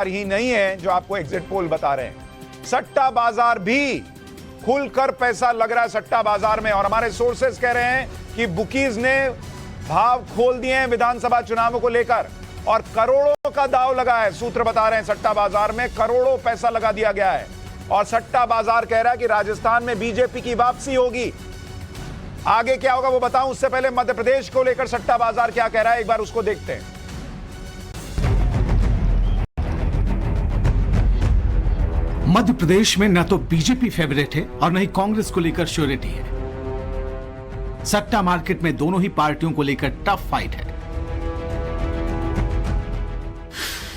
ही नहीं है जो आपको एग्जिट पोल बता रहे हैं। सट्टा बाजार भी खुलकर पैसा लग रहा है सट्टा बाजार में, और हमारे सोर्सेस कह रहे हैं कि बुकीज ने भाव खोल दिए हैं विधानसभा चुनावों को लेकर और करोड़ों का दांव लगा है। सूत्र बता रहे हैं सट्टा बाजार में करोड़ों पैसा लगा दिया गया है और सट्टा बाजार कह रहा है कि राजस्थान में बीजेपी की वापसी होगी। आगे क्या होगा वो बताऊं, उससे पहले मध्य प्रदेश को लेकर सट्टा बाजार क्या कह रहा है, एक बार उसको देखते हैं। मध्य प्रदेश में न तो बीजेपी फेवरेट है और न ही कांग्रेस को लेकर श्योरिटी है। सट्टा मार्केट में दोनों ही पार्टियों को लेकर टफ फाइट है।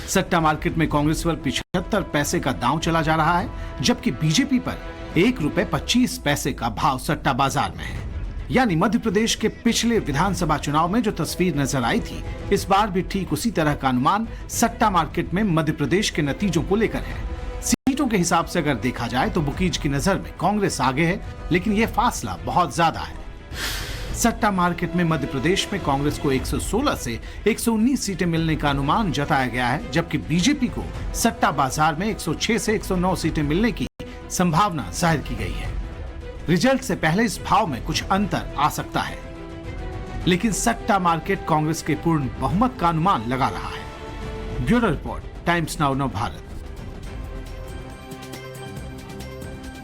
सट्टा मार्केट में कांग्रेस पर 75 पैसे का दांव चला जा रहा है, जबकि बीजेपी पर ₹1.25 का भाव सट्टा बाजार में है। यानी मध्य प्रदेश के पिछले विधानसभा चुनाव में जो तस्वीर नजर आई थी, इस बार भी ठीक उसी तरह का अनुमान सट्टा मार्केट में मध्य प्रदेश के नतीजों को लेकर है। सीटों के हिसाब से अगर देखा जाए तो बुकीज की नजर में कांग्रेस आगे है, लेकिन यह फासला बहुत ज्यादा है। सट्टा मार्केट में मध्य प्रदेश में कांग्रेस को 116 से 119 सीटें मिलने का अनुमान जताया गया है, जबकि बीजेपी को सट्टा बाजार में 106 से 109 सीटें मिलने की संभावना जाहिर की गई है। रिजल्ट से पहले इस भाव में कुछ अंतर आ सकता है, लेकिन सट्टा मार्केट कांग्रेस के पूर्ण बहुमत का अनुमान लगा रहा है। Bureau report, times now Bharat.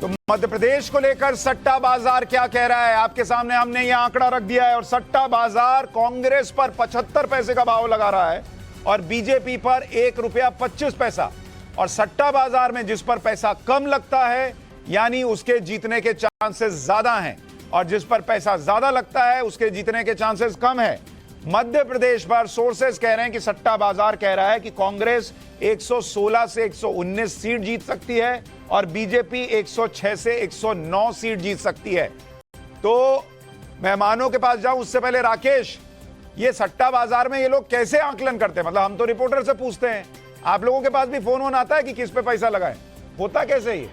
तो मध्य प्रदेश को लेकर सट्टा बाजार क्या कह रहा है, आपके सामने हमने यह आंकड़ा रख दिया है। और सट्टा बाजार कांग्रेस पर 75 पैसे का भाव लगा रहा है और बीजेपी पर ₹1.25। और सट्टा बाजार में जिस पर पैसा कम लगता है यानी उसके जीतने के चांसेस ज्यादा हैं, और जिस पर पैसा ज्यादा लगता है उसके जीतने के चांसेस कम है। मध्य प्रदेश पर सोर्सेस कह रहे हैं कि सट्टा बाजार कह रहा है कि कांग्रेस 116 से 119 सीट जीत सकती है और बीजेपी 106 से 109 सीट जीत सकती है। तो मेहमानों के पास जाऊं उससे पहले राकेश, ये सट्टा बाजार में ये लोग कैसे आकलन करते हैं? मतलब हम तो रिपोर्टर से पूछते हैं, आप लोगों के पास भी फोन आता है कि किस पे पैसा लगाए, होता कैसे ये?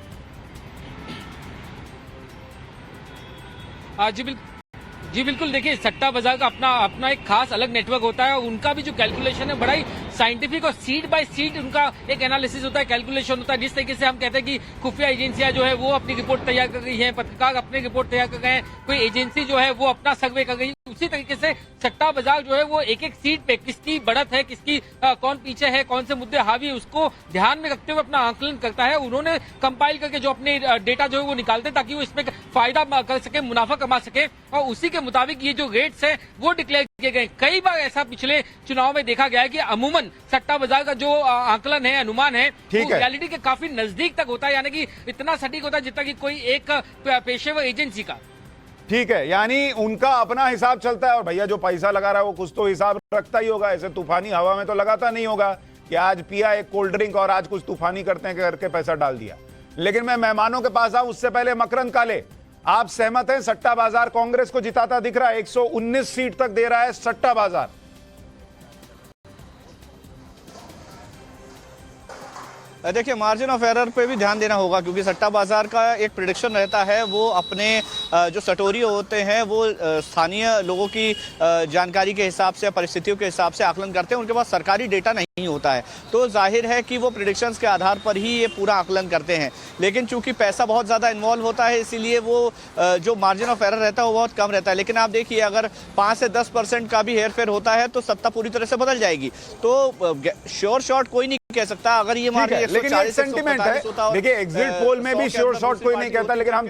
जी बिल्कुल, देखिए सट्टा बाजार का अपना एक खास अलग नेटवर्क होता है और उनका भी जो कैलकुलेशन है बड़ा ही साइंटिफिक और सीट बाय सीट उनका एक एनालिसिस होता है, कैलकुलेशन होता है। जिस तरीके से हम कहते हैं कि खुफिया एजेंसियां जो है वो अपनी रिपोर्ट तैयार कर गई है, पत्रकार अपनी रिपोर्ट तैयार कर गए हैं, कोई एजेंसी जो है वो अपना सर्वे कर गई, उसी तरीके से सट्टा बाजार जो है वो एक एक सीट पे किसकी बढ़त है, किसकी कौन पीछे है, कौन से मुद्दे हावी है, उसको ध्यान में रखते हुए अपना आकलन करता है। उन्होंने कंपाइल करके जो अपने डेटा जो है वो निकालते हैं ताकि वो इसमें फायदा कर सके, मुनाफा कमा सके, और उसी के मुताबिक ये जो रेट्स है वो डिक्लेयर किए गए। कई बार ऐसा पिछले चुनाव में देखा गया है कि अमूमन सट्टा बाजार का जो आकलन है, अनुमान है, वो रियलिटी के काफी नजदीक तक होता है, यानी कि इतना सटीक होता है जितना कि कोई एक पेशेवर एजेंसी का। ठीक है, यानी उनका अपना हिसाब चलता है और भैया जो पैसा लगा रहा है वो कुछ तो हिसाब रखता ही होगा। ऐसे तूफानी हवा में तो लगाता नहीं होगा कि आज पिया एक कोल्ड ड्रिंक और आज कुछ तूफानी करते हैं करके पैसा डाल दिया। लेकिन मैं मेहमानों के पास आऊं उससे पहले मकरंद काले, आप सहमत हैं सट्टा बाजार कांग्रेस को जिताता दिख रहा है? 119 सीट तक दे रहा है सट्टा बाजार। देखिए, मार्जिन ऑफ एरर पे भी ध्यान देना होगा क्योंकि सट्टा बाजार का एक प्रेडिक्शन रहता है, वो अपने जो सटोरी होते हैं वो स्थानीय लोगों की जानकारी के हिसाब से, परिस्थितियों के हिसाब से आकलन करते हैं, उनके पास सरकारी डेटा नहीं होता है, तो जाहिर है कि वो प्रेडिक्शंस के आधार पर ही ये पूरा आकलन करते हैं। लेकिन चूंकि पैसा बहुत ज़्यादा इन्वॉल्व होता है इसीलिए वो जो मार्जिन ऑफ एरर रहता है वो बहुत कम रहता है। लेकिन आप देखिए, अगर 5 से 10% का भी हेर फेर होता है तो सत्ता पूरी तरह से बदल जाएगी। तो श्योर शॉट कोई नहीं कह सकता। अगर ये लेकिन ये सेंटिमेंट है, देखिए एग्जिट पोल में भी श्योर शॉट कोई नहीं कहता, लेकिन हम